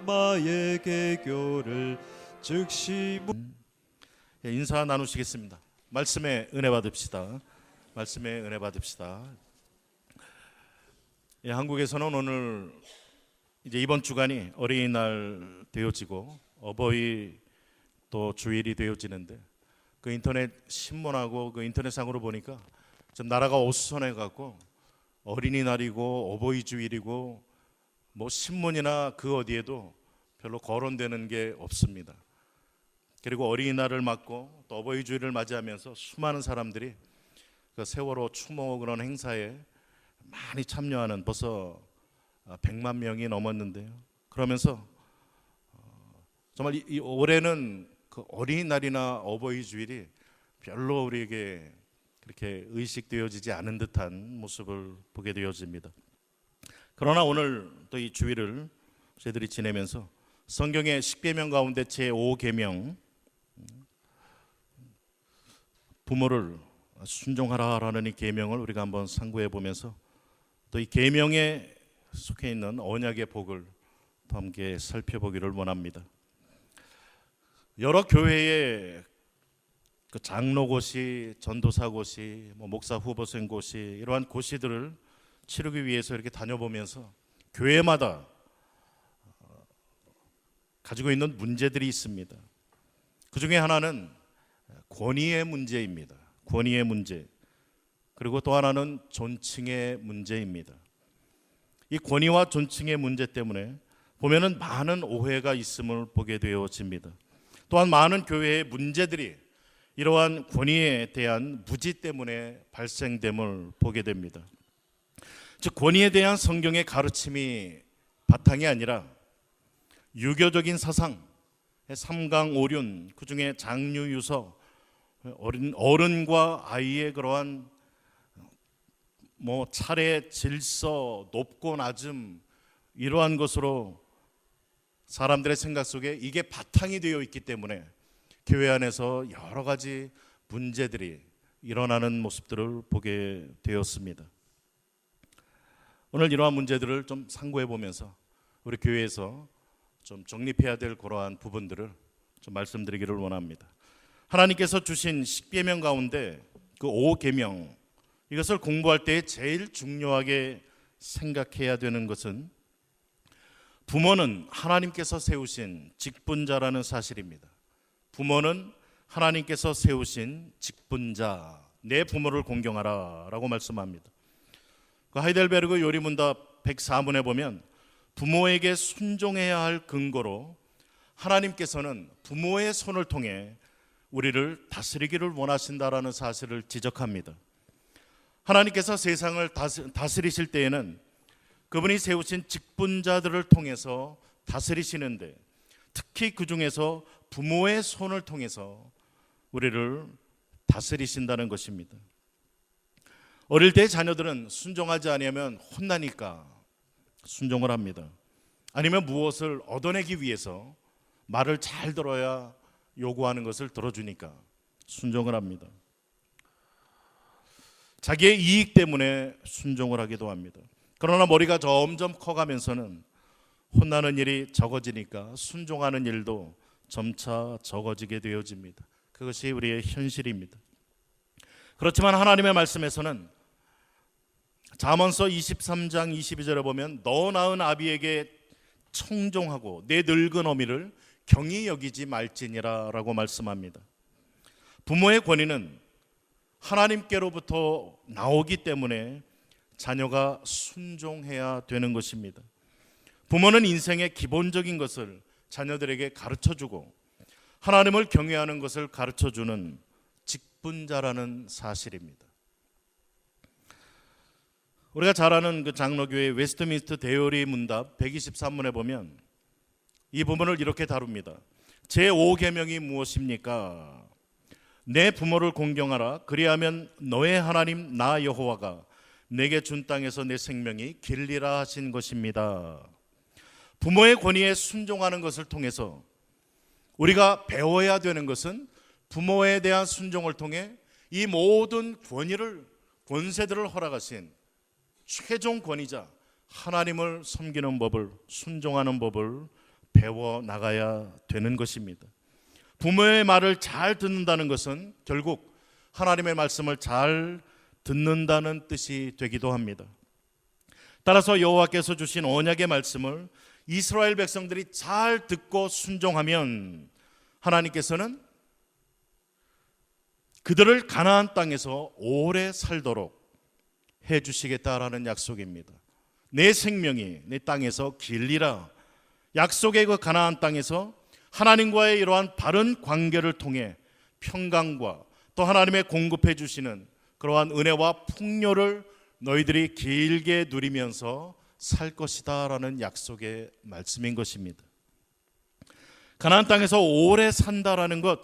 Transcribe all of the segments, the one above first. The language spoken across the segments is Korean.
마의 개교를 즉시 인사 나누시겠습니다. 말씀에 은혜 받읍시다. 말씀에 은혜 받읍시다. 한국에서는 오늘 이제 이번 주간이 어린이날 되어지고 어버이 또 주일이 되어지는데, 그 인터넷 신문하고 그 인터넷상으로 보니까 좀 나라가 어수선해 갖고 어린이날이고 어버이 주일이고 뭐 신문이나 그 어디에도 별로 거론되는 게 없습니다. 그리고 어린이날을 맞고 또 어버이 주일을 맞이하면서 수많은 사람들이 그 세월호 추모 그런 행사에 많이 참여하는, 벌써 100만 명이 넘었는데요. 그러면서 정말 이 올해는 그 어린이날이나 어버이 주일이 별로 우리에게 그렇게 의식되어지지 않은 듯한 모습을 보게 되어집니다. 그러나 오늘 또 이 주일을 저희들이 지내면서 성경의 10계명 가운데 제5계명, 부모를 순종하라라는 이 계명을 우리가 한번 상고해 보면서 또 이 계명에 속해 있는 언약의 복을 또 함께 살펴보기를 원합니다. 여러 교회의 그 장로고시, 전도사고시, 목사 후보생고시, 이러한 고시들을 치르기 위해서 이렇게 다녀보면서 교회마다 가지고 있는 문제들이 있습니다. 그 중에 하나는 권위의 문제입니다. 권위의 문제. 그리고 또 하나는 존칭의 문제입니다. 이 권위와 존칭의 문제 때문에 보면은 많은 오해가 있음을 보게 되어집니다. 또한 많은 교회의 문제들이 이러한 권위에 대한 무지 때문에 발생됨을 보게 됩니다. 즉, 권위에 대한 성경의 가르침이 바탕이 아니라 유교적인 사상, 삼강오륜, 그 중에 장유유서, 어른과 아이의 그러한 차례, 질서, 높고 낮음, 이러한 것으로 사람들의 생각 속에 이게 바탕이 되어 있기 때문에 교회 안에서 여러 가지 문제들이 일어나는 모습들을 보게 되었습니다. 오늘 이러한 문제들을 좀 상고해 보면서 우리 교회에서 좀 정립해야 될 그러한 부분들을 좀 말씀드리기를 원합니다. 하나님께서 주신 10계명 가운데 그 5계명, 이것을 공부할 때 제일 중요하게 생각해야 되는 것은 부모는 하나님께서 세우신 직분자라는 사실입니다. 부모는 하나님께서 세우신 직분자, 내 부모를 공경하라 라고 말씀합니다. 그 하이델베르그 요리문답 104문에 보면 부모에게 순종해야 할 근거로 하나님께서는 부모의 손을 통해 우리를 다스리기를 원하신다라는 사실을 지적합니다. 하나님께서 세상을 다스리실 때에는 그분이 세우신 직분자들을 통해서 다스리시는데, 특히 그 중에서 부모의 손을 통해서 우리를 다스리신다는 것입니다. 어릴 때 자녀들은 순종하지 않으면 혼나니까 순종을 합니다. 아니면 무엇을 얻어내기 위해서 말을 잘 들어야 요구하는 것을 들어주니까 순종을 합니다. 자기의 이익 때문에 순종을 하기도 합니다. 그러나 머리가 점점 커가면서는 혼나는 일이 적어지니까 순종하는 일도 점차 적어지게 되어집니다. 그것이 우리의 현실입니다. 그렇지만 하나님의 말씀에서는 잠언서 23장 22절에 보면 너 낳은 아비에게 청종하고 내 늙은 어미를 경히 여기지 말지니라 라고 말씀합니다. 부모의 권위는 하나님께로부터 나오기 때문에 자녀가 순종해야 되는 것입니다. 부모는 인생의 기본적인 것을 자녀들에게 가르쳐주고 하나님을 경외하는 것을 가르쳐주는 직분자라는 사실입니다. 우리가 잘 아는 그 장로교회 웨스트민스터 대요리 문답 123문에 보면 이 부분을 이렇게 다룹니다. 제5계명이 무엇입니까? 내 부모를 공경하라. 그리하면 너의 하나님 나 여호와가 내게 준 땅에서 내 생명이 길리라 하신 것입니다. 부모의 권위에 순종하는 것을 통해서 우리가 배워야 되는 것은 부모에 대한 순종을 통해 이 모든 권세들을 허락하신 최종 권위자 하나님을 섬기는 법을, 순종하는 법을 배워 나가야 되는 것입니다. 부모의 말을 잘 듣는다는 것은 결국 하나님의 말씀을 잘 듣는다는 뜻이 되기도 합니다. 따라서 여호와께서 주신 언약의 말씀을 이스라엘 백성들이 잘 듣고 순종하면 하나님께서는 그들을 가나안 땅에서 오래 살도록 해주시겠다라는 약속입니다. 내 생명이 내 땅에서 길리라. 약속의 그 가나안 땅에서 하나님과의 이러한 바른 관계를 통해 평강과 또 하나님의 공급해 주시는 그러한 은혜와 풍요를 너희들이 길게 누리면서 살 것이다 라는 약속의 말씀인 것입니다. 가나안 땅에서 오래 산다라는 것,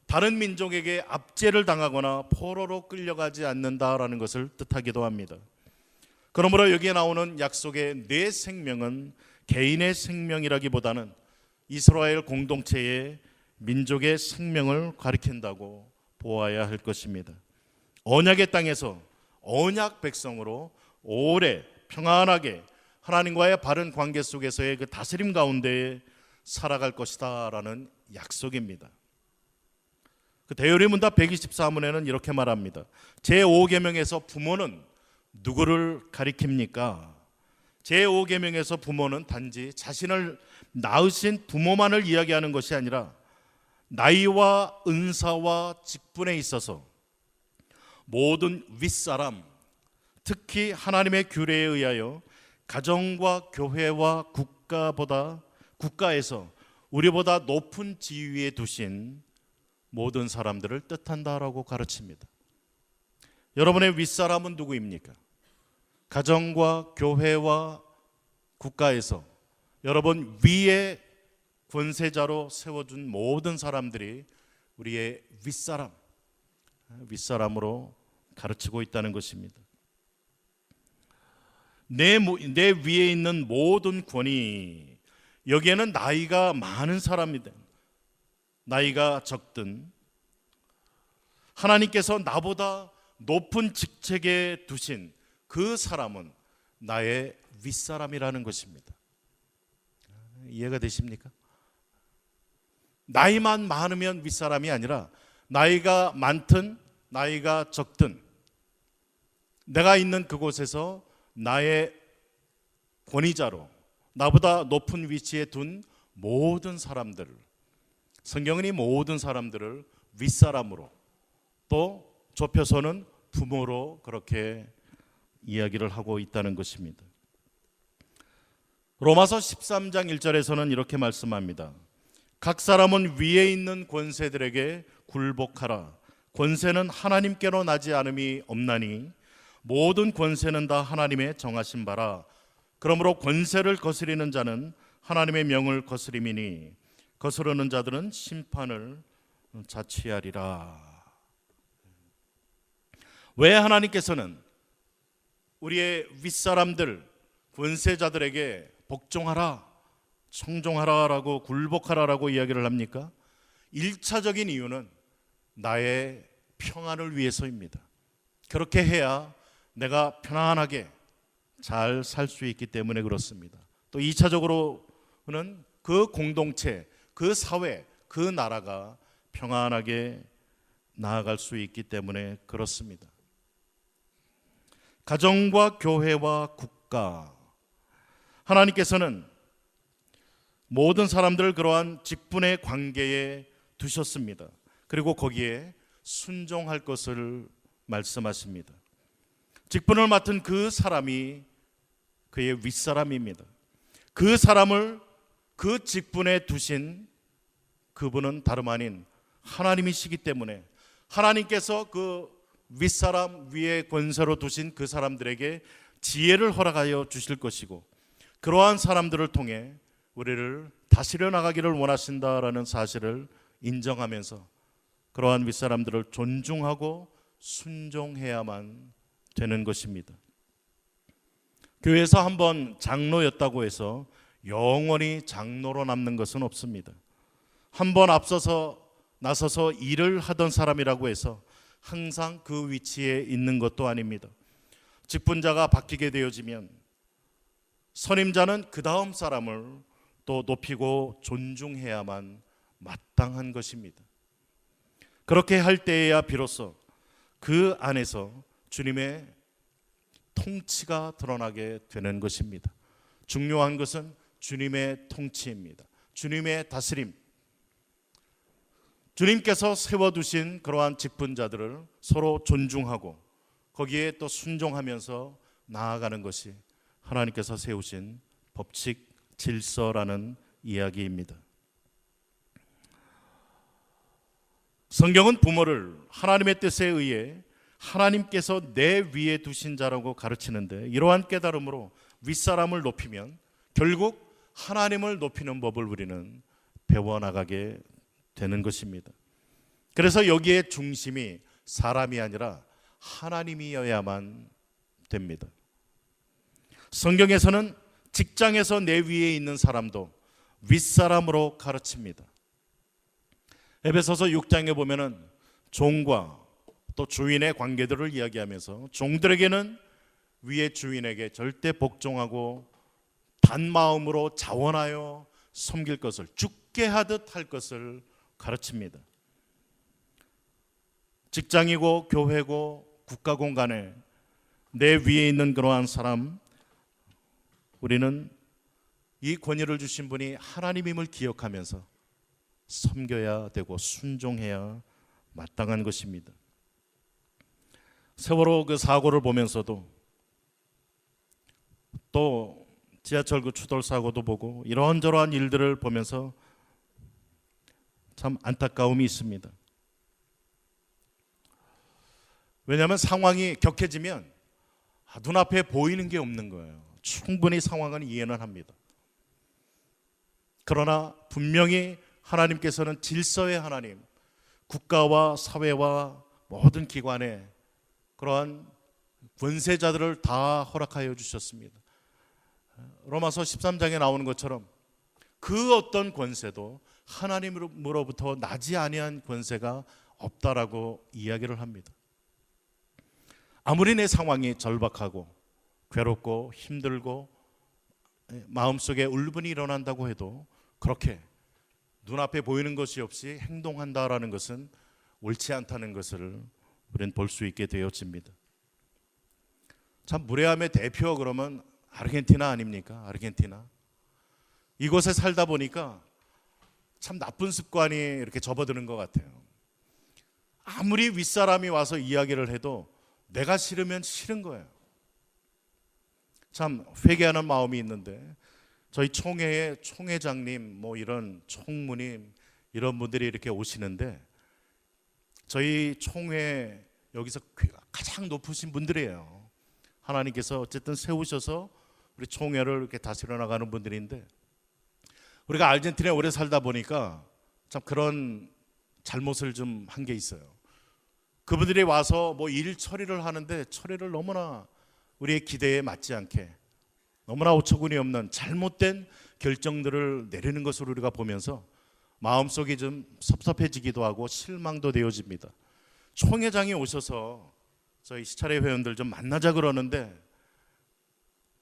다른 민족에게 압제를 당하거나 포로로 끌려가지 않는다라는 것을 뜻하기도 합니다. 그러므로 여기에 나오는 약속의 내 생명은 개인의 생명이라기보다는 이스라엘 공동체의 민족의 생명을 가리킨다고 보아야 할 것입니다. 언약의 땅에서 언약 백성으로 오래 평안하게 하나님과의 바른 관계 속에서의 그 다스림 가운데 살아갈 것이다 라는 약속입니다. 그 대요리문답 124문에는 이렇게 말합니다. 제5계명에서 부모는 누구를 가리킵니까? 제5계명에서 부모는 단지 자신을 낳으신 부모만을 이야기하는 것이 아니라 나이와 은사와 직분에 있어서 모든 윗사람, 특히 하나님의 규례에 의하여 가정과 교회와 국가에서 우리보다 높은 지위에 두신 모든 사람들을 뜻한다라고 가르칩니다. 여러분의 윗사람은 누구입니까? 가정과 교회와 국가에서 여러분 위에 권세자로 세워준 모든 사람들이 우리의 윗사람으로 가르치고 있다는 것입니다. 내 위에 있는 모든 권위, 여기에는 나이가 많은 사람이든 나이가 적든 하나님께서 나보다 높은 직책에 두신 그 사람은 나의 윗사람이라는 것입니다. 이해가 되십니까? 나이만 많으면 윗사람이 아니라 나이가 많든 나이가 적든 내가 있는 그곳에서 나의 권위자로 나보다 높은 위치에 둔 모든 사람들을, 성경은 이 모든 사람들을 윗사람으로 또 좁혀서는 부모로 그렇게 이야기를 하고 있다는 것입니다. 로마서 13장 1절에서는 이렇게 말씀합니다. 각 사람은 위에 있는 권세들에게 굴복하라. 권세는 하나님께로 나지 않음이 없나니 모든 권세는 다 하나님의 정하신 바라. 그러므로 권세를 거스리는 자는 하나님의 명을 거스림이니 거스르는 자들은 심판을 자취하리라. 왜 하나님께서는 우리의 윗사람들, 권세자들에게 복종하라, 청종하라라고 굴복하라라고 이야기를 합니까? 1차적인 이유는 나의 평안을 위해서입니다. 그렇게 해야 내가 편안하게 잘 살 수 있기 때문에 그렇습니다. 또 2차적으로는 그 공동체, 그 사회, 그 나라가 평안하게 나아갈 수 있기 때문에 그렇습니다. 가정과 교회와 국가, 하나님께서는 모든 사람들을 그러한 직분의 관계에 두셨습니다. 그리고 거기에 순종할 것을 말씀하십니다. 직분을 맡은 그 사람이 그의 윗사람입니다. 그 사람을 그 직분에 두신 그분은 다름 아닌 하나님이시기 때문에 하나님께서 그 윗사람 위에 권세로 두신 그 사람들에게 지혜를 허락하여 주실 것이고 그러한 사람들을 통해 우리를 다스려 나가기를 원하신다라는 사실을 인정하면서 그러한 윗사람들을 존중하고 순종해야만 되는 것입니다. 교회에서 한번 장로였다고 해서 영원히 장로로 남는 것은 없습니다. 한번 앞서서 나서서 일을 하던 사람이라고 해서 항상 그 위치에 있는 것도 아닙니다. 직분자가 바뀌게 되어지면 선임자는 그 다음 사람을 또 높이고 존중해야만 마땅한 것입니다. 그렇게 할 때에야 비로소 그 안에서 주님의 통치가 드러나게 되는 것입니다. 중요한 것은 주님의 통치입니다. 주님의 다스림. 주님께서 세워두신 그러한 직분자들을 서로 존중하고 거기에 또 순종하면서 나아가는 것이 하나님께서 세우신 법칙, 질서라는 이야기입니다. 성경은 부모를 하나님의 뜻에 의해 하나님께서 내 위에 두신 자라고 가르치는데, 이러한 깨달음으로 윗사람을 높이면 결국 하나님을 높이는 법을 우리는 배워나가게 되는 것입니다. 그래서 여기에 중심이 사람이 아니라 하나님이어야만 됩니다. 성경에서는 직장에서 내 위에 있는 사람도 윗사람으로 가르칩니다. 에베소서 6장에 보면은 종과 또 주인의 관계들을 이야기하면서 종들에게는 위의 주인에게 절대 복종하고 단마음으로 자원하여 섬길 것을, 죽게 하듯 할 것을 가르칩니다. 직장이고 교회고 국가 공간에 내 위에 있는 그러한 사람, 우리는 이 권위를 주신 분이 하나님임을 기억하면서 섬겨야 되고 순종해야 마땅한 것입니다. 세월호 그 사고를 보면서도 또 지하철 그 추돌 사고도 보고 이런저런 일들을 보면서 참 안타까움이 있습니다. 왜냐하면 상황이 격해지면 눈앞에 보이는 게 없는 거예요. 충분히 상황은 이해는 합니다. 그러나 분명히 하나님께서는 질서의 하나님, 국가와 사회와 모든 기관에 그러한 권세자들을 다 허락하여 주셨습니다. 로마서 13장에 나오는 것처럼 그 어떤 권세도 하나님으로부터 나지 아니한 권세가 없다라고 이야기를 합니다. 아무리 내 상황이 절박하고 괴롭고 힘들고 마음속에 울분이 일어난다고 해도 그렇게 눈앞에 보이는 것이 없이 행동한다라는 것은 옳지 않다는 것을 우리는 볼 수 있게 되어집니다. 참 무례함의 대표 그러면 아르헨티나 아닙니까? 아르헨티나. 이곳에 살다 보니까 참 나쁜 습관이 이렇게 접어드는 것 같아요. 아무리 윗사람이 와서 이야기를 해도 내가 싫으면 싫은 거예요. 참 회개하는 마음이 있는데 저희 총회의 총회장님, 뭐 이런 총무님 이런 분들이 이렇게 오시는데 저희 총회 여기서 가장 높으신 분들이에요. 하나님께서 어쨌든 세우셔서 우리 총회를 이렇게 다스려 나가는 분들인데 우리가 아르헨티나에 오래 살다 보니까 참 그런 잘못을 좀 한 게 있어요. 그분들이 와서 뭐 일 처리를 하는데 처리를 너무나 우리의 기대에 맞지 않게 너무나 어처구니 없는 잘못된 결정들을 내리는 것을 우리가 보면서 마음속이 좀 섭섭해지기도 하고 실망도 되어집니다. 총회장이 오셔서 저희 시찰회 회원들 좀 만나자 그러는데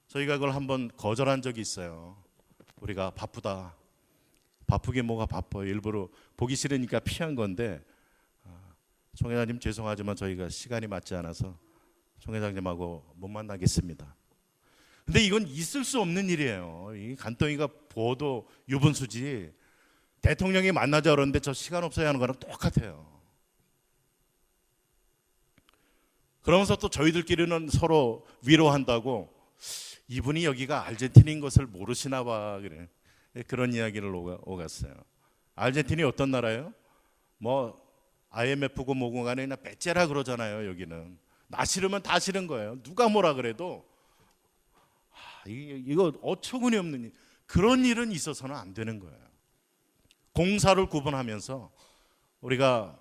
저희가 그걸 한번 거절한 적이 있어요. 우리가 바쁘다. 바쁘게 뭐가 바빠요. 일부러 보기 싫으니까 피한 건데 총회장님 죄송하지만 저희가 시간이 맞지 않아서 총회장님하고 못 만나겠습니다. 근데 이건 있을 수 없는 일이에요. 이 간덩이가 보도 유분수지 대통령이 만나자 그러는데 저 시간 없어야 하는 거랑 똑같아요. 그러면서 또 저희들끼리는 서로 위로한다고 이분이 여기가 아르헨티나인 것을 모르시나 봐 그래. 그런 이야기를 오갔어요. 아르헨티나이 어떤 나라예요? 뭐 IMF고 뭐고 간에 그냥 빼째라 그러잖아요. 여기는 나 싫으면 다 싫은 거예요. 누가 뭐라 그래도 이거 어처구니 없는 일. 그런 일은 있어서는 안 되는 거예요. 공사를 구분하면서 우리가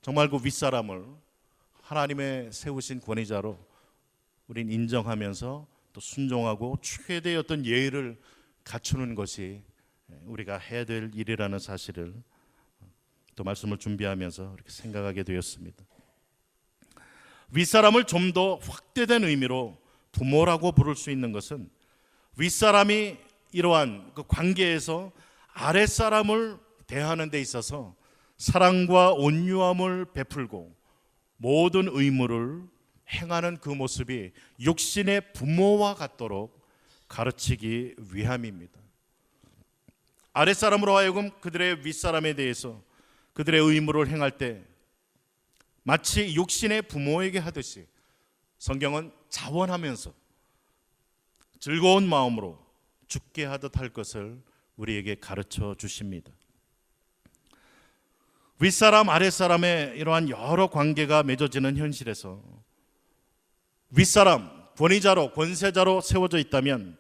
정말 그 윗사람을 하나님의 세우신 권위자로 우린 인정하면서 또 순종하고 최대의 어떤 예의를 갖추는 것이 우리가 해야 될 일이라는 사실을 또 말씀을 준비하면서 이렇게 생각하게 되었습니다. 윗사람을 좀 더 확대된 의미로 부모라고 부를 수 있는 것은 윗사람이 이러한 그 관계에서 아랫사람을 대하는 데 있어서 사랑과 온유함을 베풀고 모든 의무를 행하는 그 모습이 육신의 부모와 같도록 가르치기 위함입니다. 아랫사람으로 하여금 그들의 윗사람에 대해서 그들의 의무를 행할 때 마치 육신의 부모에게 하듯이 성경은 자원하면서 즐거운 마음으로 죽게 하듯 할 것을 우리에게 가르쳐 주십니다. 윗사람 아랫사람의 이러한 여러 관계가 맺어지는 현실에서 윗사람 권위자로 권세자로 세워져 있다면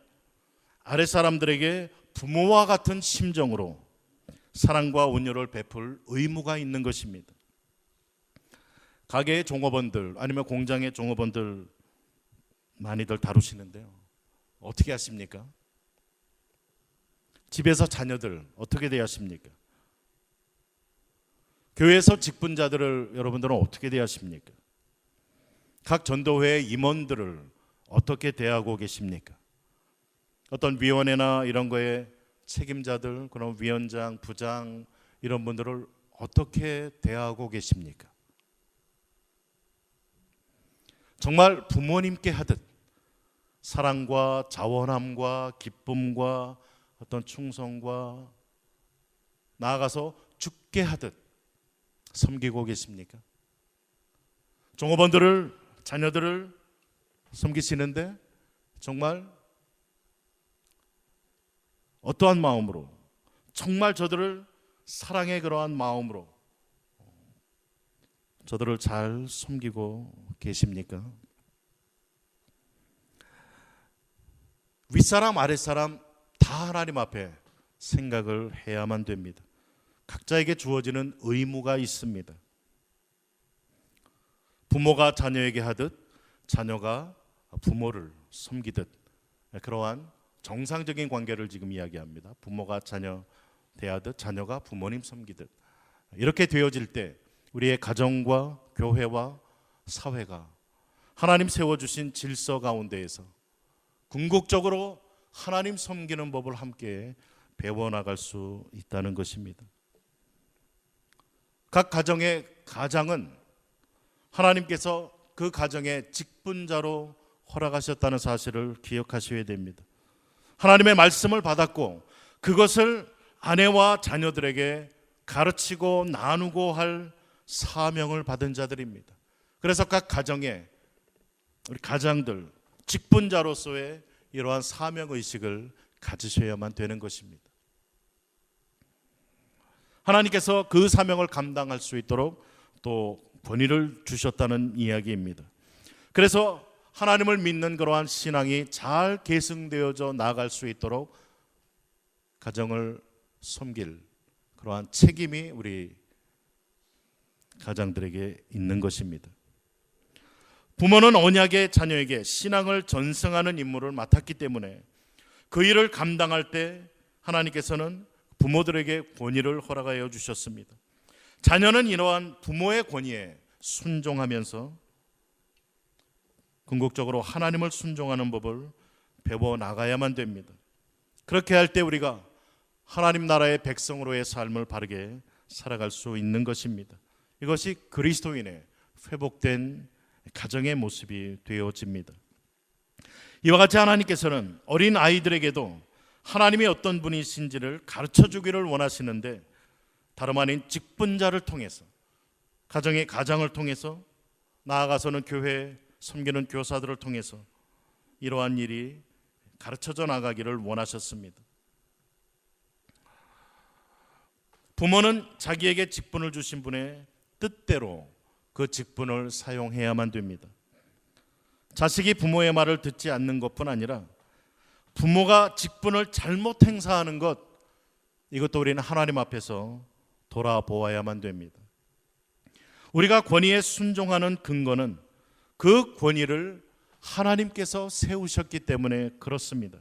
아랫사람들에게 부모와 같은 심정으로 사랑과 온유를 베풀 의무가 있는 것입니다. 가게의 종업원들 아니면 공장의 종업원들 많이들 다루시는데요. 어떻게 하십니까? 집에서 자녀들 어떻게 대하십니까? 교회에서 직분자들을 여러분들은 어떻게 대하십니까? 각 전도회 임원들을 어떻게 대하고 계십니까? 어떤 위원회나 이런 거에 책임자들, 그런 위원장, 부장 이런 분들을 어떻게 대하고 계십니까? 정말 부모님께 하듯 사랑과 자원함과 기쁨과 어떤 충성과 나아가서 죽게 하듯 섬기고 계십니까? 종업원들을 자녀들을 섬기시는데 정말 어떠한 마음으로 정말 저들을 사랑의 그러한 마음으로 저들을 잘 섬기고 계십니까? 윗사람 아랫사람 다 하나님 앞에 생각을 해야만 됩니다. 각자에게 주어지는 의무가 있습니다. 부모가 자녀에게 하듯 자녀가 부모를 섬기듯 그러한 정상적인 관계를 지금 이야기합니다. 부모가 자녀 대하듯 자녀가 부모님 섬기듯 이렇게 되어질 때 우리의 가정과 교회와 사회가 하나님 세워주신 질서 가운데에서 궁극적으로 하나님 섬기는 법을 함께 배워나갈 수 있다는 것입니다. 각 가정의 가장은 하나님께서 그 가정의 직분자로 허락하셨다는 사실을 기억하셔야 됩니다. 하나님의 말씀을 받았고 그것을 아내와 자녀들에게 가르치고 나누고 할 사명을 받은 자들입니다. 그래서 각 가정에 우리 가장들 직분자로서의 이러한 사명의식을 가지셔야만 되는 것입니다. 하나님께서 그 사명을 감당할 수 있도록 또 권위를 주셨다는 이야기입니다. 그래서 하나님을 믿는 그러한 신앙이 잘 계승되어져 나아갈 수 있도록 가정을 섬길 그러한 책임이 우리 가장들에게 있는 것입니다. 부모는 언약의 자녀에게 신앙을 전승하는 임무를 맡았기 때문에 그 일을 감당할 때 하나님께서는 부모들에게 권위를 허락하여 주셨습니다. 자녀는 이러한 부모의 권위에 순종하면서 궁극적으로 하나님을 순종하는 법을 배워 나가야만 됩니다. 그렇게 할 때 우리가 하나님 나라의 백성으로의 삶을 바르게 살아갈 수 있는 것입니다. 이것이 그리스도인의 회복된 가정의 모습이 되어집니다. 이와 같이 하나님께서는 어린 아이들에게도 하나님이 어떤 분이신지를 가르쳐 주기를 원하시는데 다름 아닌 직분자를 통해서 가정의 가장을 통해서 나아가서는 교회 섬기는 교사들을 통해서 이러한 일이 가르쳐져 나가기를 원하셨습니다. 부모는 자기에게 직분을 주신 분의 뜻대로 그 직분을 사용해야만 됩니다. 자식이 부모의 말을 듣지 않는 것뿐 아니라 부모가 직분을 잘못 행사하는 것 이것도 우리는 하나님 앞에서 돌아보아야만 됩니다. 우리가 권위에 순종하는 근거는 그 권위를 하나님께서 세우셨기 때문에 그렇습니다.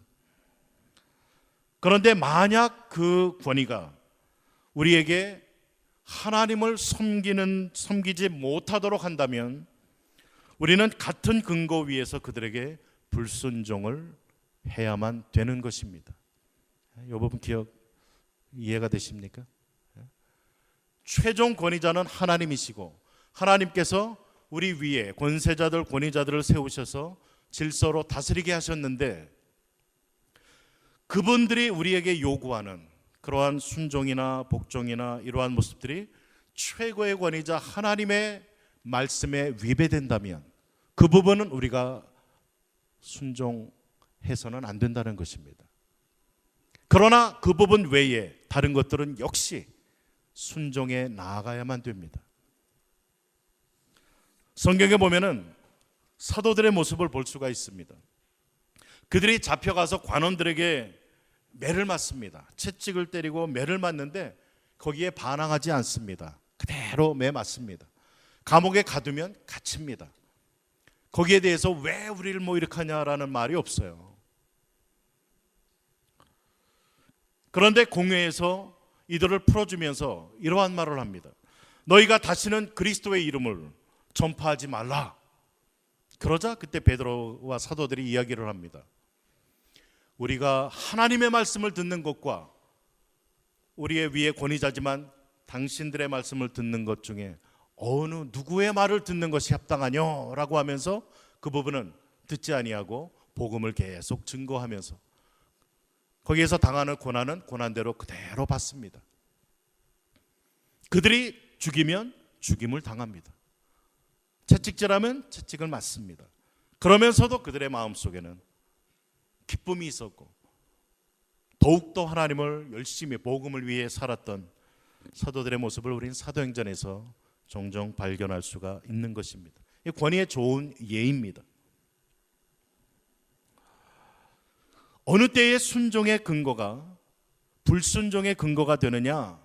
그런데 만약 그 권위가 우리에게 하나님을 섬기지 못하도록 한다면 우리는 같은 근거 위에서 그들에게 불순종을 해야만 되는 것입니다. 이 부분 이해가 되십니까? 최종 권위자는 하나님이시고 하나님께서 우리 위에 권세자들, 권위자들을 세우셔서 질서로 다스리게 하셨는데 그분들이 우리에게 요구하는 그러한 순종이나 복종이나 이러한 모습들이 최고의 권위자 하나님의 말씀에 위배된다면 그 부분은 우리가 순종해서는 안 된다는 것입니다. 그러나 그 부분 외에 다른 것들은 역시 순종해 나아가야만 됩니다. 성경에 보면은 사도들의 모습을 볼 수가 있습니다. 그들이 잡혀가서 관원들에게 매를 맞습니다. 채찍을 때리고 매를 맞는데 거기에 반항하지 않습니다. 그대로 매 맞습니다. 감옥에 가두면 갇힙니다. 거기에 대해서 왜 우리를 뭐 이렇게 하냐라는 말이 없어요. 그런데 공회에서 이들을 풀어주면서 이러한 말을 합니다. 너희가 다시는 그리스도의 이름을 전파하지 말라. 그러자 그때 베드로와 사도들이 이야기를 합니다. 우리가 하나님의 말씀을 듣는 것과 우리의 위에 권위자지만 당신들의 말씀을 듣는 것 중에 어느 누구의 말을 듣는 것이 합당하뇨? 라고 하면서 그 부분은 듣지 아니하고 복음을 계속 증거하면서 거기에서 당하는 고난은 고난대로 그대로 받습니다. 그들이 죽이면 죽임을 당합니다. 채찍질하면 채찍을 맞습니다. 그러면서도 그들의 마음속에는 기쁨이 있었고 더욱더 하나님을 열심히 복음을 위해 살았던 사도들의 모습을 우리는 사도행전에서 종종 발견할 수가 있는 것입니다. 이 권위의 좋은 예입니다. 어느 때의 순종의 근거가 불순종의 근거가 되느냐?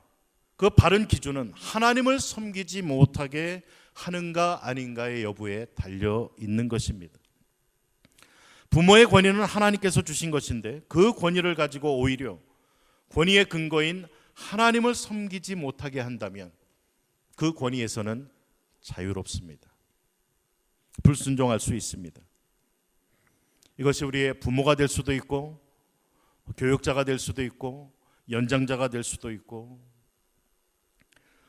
그 바른 기준은 하나님을 섬기지 못하게 하는가 아닌가의 여부에 달려 있는 것입니다. 부모의 권위는 하나님께서 주신 것인데 그 권위를 가지고 오히려 권위의 근거인 하나님을 섬기지 못하게 한다면 그 권위에서는 자유롭습니다. 불순종할 수 있습니다. 이것이 우리의 부모가 될 수도 있고 교육자가 될 수도 있고 연장자가 될 수도 있고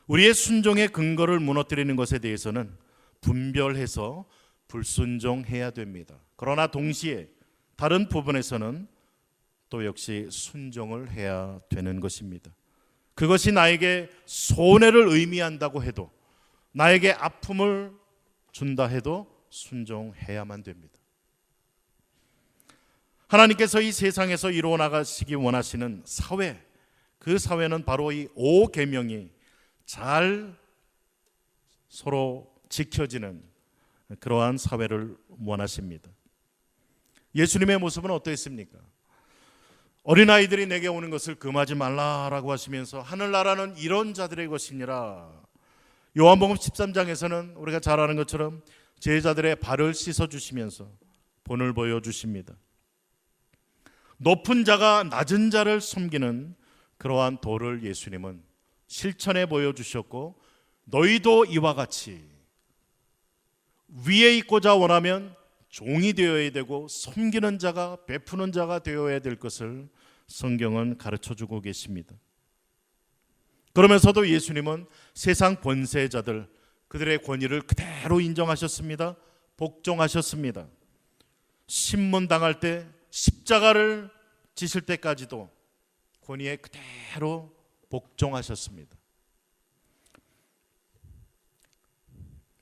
우리의 순종의 근거를 무너뜨리는 것에 대해서는 분별해서 불순종해야 됩니다. 그러나 동시에 다른 부분에서는 또 역시 순종을 해야 되는 것입니다. 그것이 나에게 손해를 의미한다고 해도 나에게 아픔을 준다 해도 순종해야만 됩니다. 하나님께서 이 세상에서 이루어 나가시기 원하시는 사회, 그 사회는 바로 이 5계명이 잘 서로 지켜지는 그러한 사회를 원하십니다. 예수님의 모습은 어떠했습니까? 어린아이들이 내게 오는 것을 금하지 말라라고 하시면서 하늘나라는 이런 자들의 것이니라. 요한복음 13장에서는 우리가 잘 아는 것처럼 제자들의 발을 씻어주시면서 본을 보여주십니다. 높은 자가 낮은 자를 섬기는 그러한 도를 예수님은 실천해 보여주셨고 너희도 이와 같이 위에 있고자 원하면 종이 되어야 되고 섬기는 자가 베푸는 자가 되어야 될 것을 성경은 가르쳐주고 계십니다. 그러면서도 예수님은 세상 권세자들 그들의 권위를 그대로 인정하셨습니다. 복종하셨습니다. 신문당할 때 십자가를 지실 때까지도 권위에 그대로 복종하셨습니다.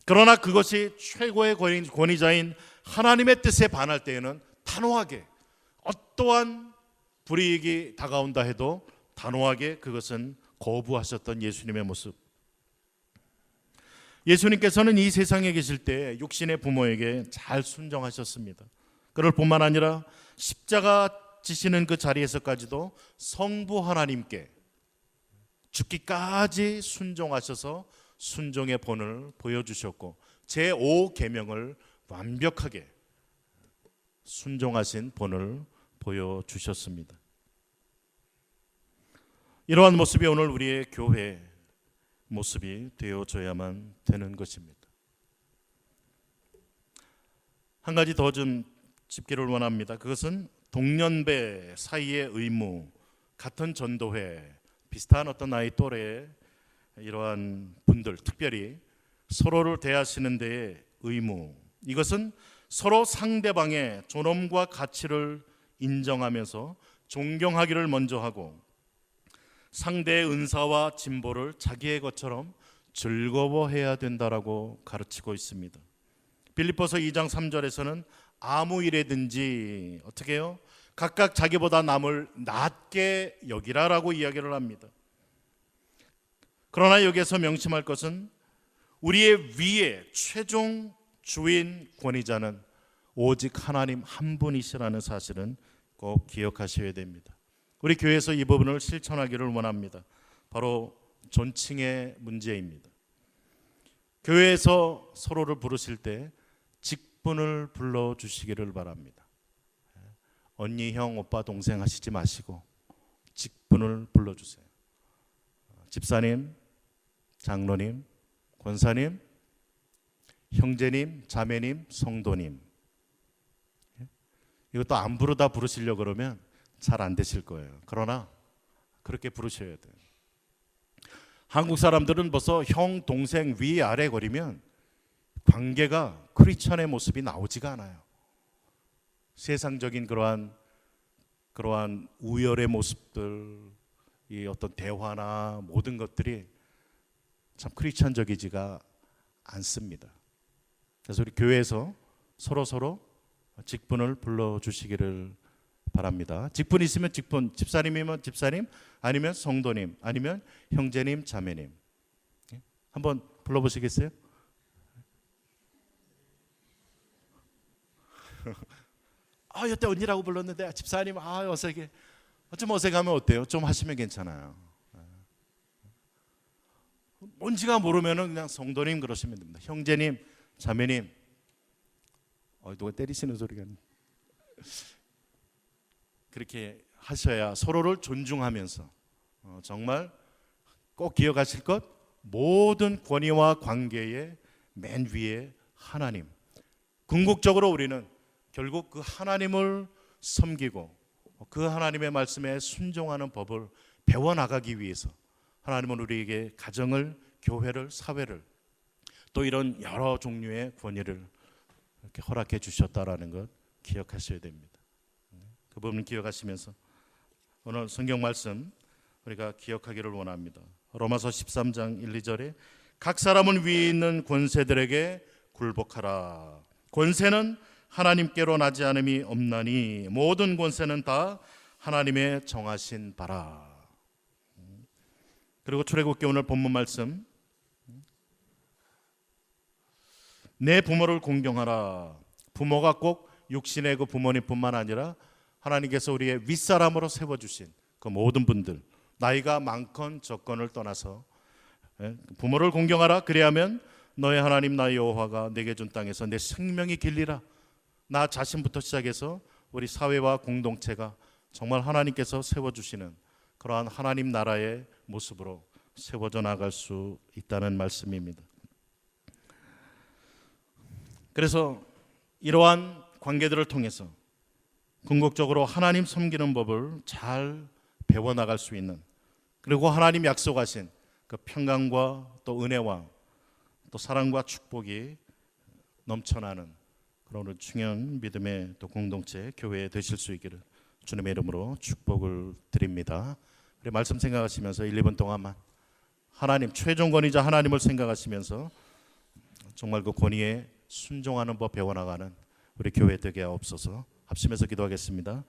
그러나 그것이 최고의 권위자인 하나님의 뜻에 반할 때에는 단호하게 어떠한 불이익이 다가온다 해도 단호하게 그것은 거부하셨던 예수님의 모습. 예수님께서는 이 세상에 계실 때 육신의 부모에게 잘 순종하셨습니다. 그럴 뿐만 아니라 십자가 지시는 그 자리에서까지도 성부 하나님께 죽기까지 순종하셔서 순종의 본을 보여주셨고 제5계명을 완벽하게 순종하신 본을 보여주셨습니다. 이러한 모습이 오늘 우리의 교회 모습이 되어져야만 되는 것입니다. 한 가지 더 좀 짚기를 원합니다. 그것은 동년배 사이의 의무, 같은 전도회, 비슷한 어떤 나이 또래의 이러한 분들, 특별히 서로를 대하시는 데의 의무, 이것은 서로 상대방의 존엄과 가치를 인정하면서 존경하기를 먼저 하고 상대의 은사와 진보를 자기의 것처럼 즐거워해야 된다라고 가르치고 있습니다. 빌립보서 2장 3절에서는 아무 일에든지 어떻게 해요? 각각 자기보다 남을 낮게 여기라라고 이야기를 합니다. 그러나 여기에서 명심할 것은 우리의 위에 최종 주인 권위자는 오직 하나님 한 분이시라는 사실은 꼭 기억하셔야 됩니다. 우리 교회에서 이 부분을 실천하기를 원합니다. 바로 존칭의 문제입니다. 교회에서 서로를 부르실 때 직분을 불러주시기를 바랍니다. 언니, 형, 오빠, 동생 하시지 마시고 직분을 불러주세요. 집사님, 장로님, 권사님, 형제님, 자매님, 성도님. 이것도 안 부르다 부르시려고 그러면 잘 안 되실 거예요. 그러나 그렇게 부르셔야 돼요. 한국 사람들은 벌써 형, 동생, 위, 아래 거리면 관계가 크리스천의 모습이 나오지가 않아요. 세상적인 그러한 우열의 모습들, 이 어떤 대화나 모든 것들이 참 크리스천적이지가 않습니다. 그래서 우리 교회에서 서로 직분을 불러주시기를 바랍니다. 직분 있으면 직분, 집사님이면 집사님, 아니면 성도님, 아니면 형제님, 자매님. 한번 불러보시겠어요? 여태 언니라고 불렀는데 집사님 어색해. 좀 어색하면 어때요? 좀 하시면 괜찮아요. 뭔지가 모르면은 그냥 성도님 그러시면 됩니다. 형제님, 자매님. 누가 때리시는 소리가 그렇게 하셔야 서로를 존중하면서 정말 꼭 기억하실 것, 모든 권위와 관계의 맨 위에 하나님. 궁극적으로 우리는 결국 그 하나님을 섬기고 그 하나님의 말씀에 순종하는 법을 배워나가기 위해서 하나님은 우리에게 가정을, 교회를, 사회를 또 이런 여러 종류의 권위를 이렇게 허락해 주셨다라는 것 기억하셔야 됩니다. 그 부분 기억하시면서 오늘 성경 말씀 우리가 기억하기를 원합니다. 로마서 13장 1, 2절에 각 사람은 위에 있는 권세들에게 굴복하라. 권세는 하나님께로 나지 않음이 없나니 모든 권세는 다 하나님의 정하신 바라. 그리고 출애굽기 오늘 본문 말씀, 내 부모를 공경하라. 부모가 꼭 육신의 그 부모님뿐만 아니라 하나님께서 우리의 윗사람으로 세워주신 그 모든 분들, 나이가 많건 적건을 떠나서 부모를 공경하라. 그래야면 너의 하나님 나의 여호와가 내게 준 땅에서 내 생명이 길리라. 나 자신부터 시작해서 우리 사회와 공동체가 정말 하나님께서 세워주시는 그러한 하나님 나라의 모습으로 세워져 나갈 수 있다는 말씀입니다. 그래서 이러한 관계들을 통해서 궁극적으로 하나님 섬기는 법을 잘 배워나갈 수 있는, 그리고 하나님 약속하신 그 평강과 또 은혜와 또 사랑과 축복이 넘쳐나는 그런 중요한 믿음의 또 공동체, 교회 되실 수 있기를 주님의 이름으로 축복을 드립니다. 우리 말씀 생각하시면서 1, 2분 동안만 하나님, 최종 권위자 하나님을 생각하시면서 정말 그 권위에 순종하는 법 배워나가는 우리 교회 되게 하옵소서. 합심해서 기도하겠습니다.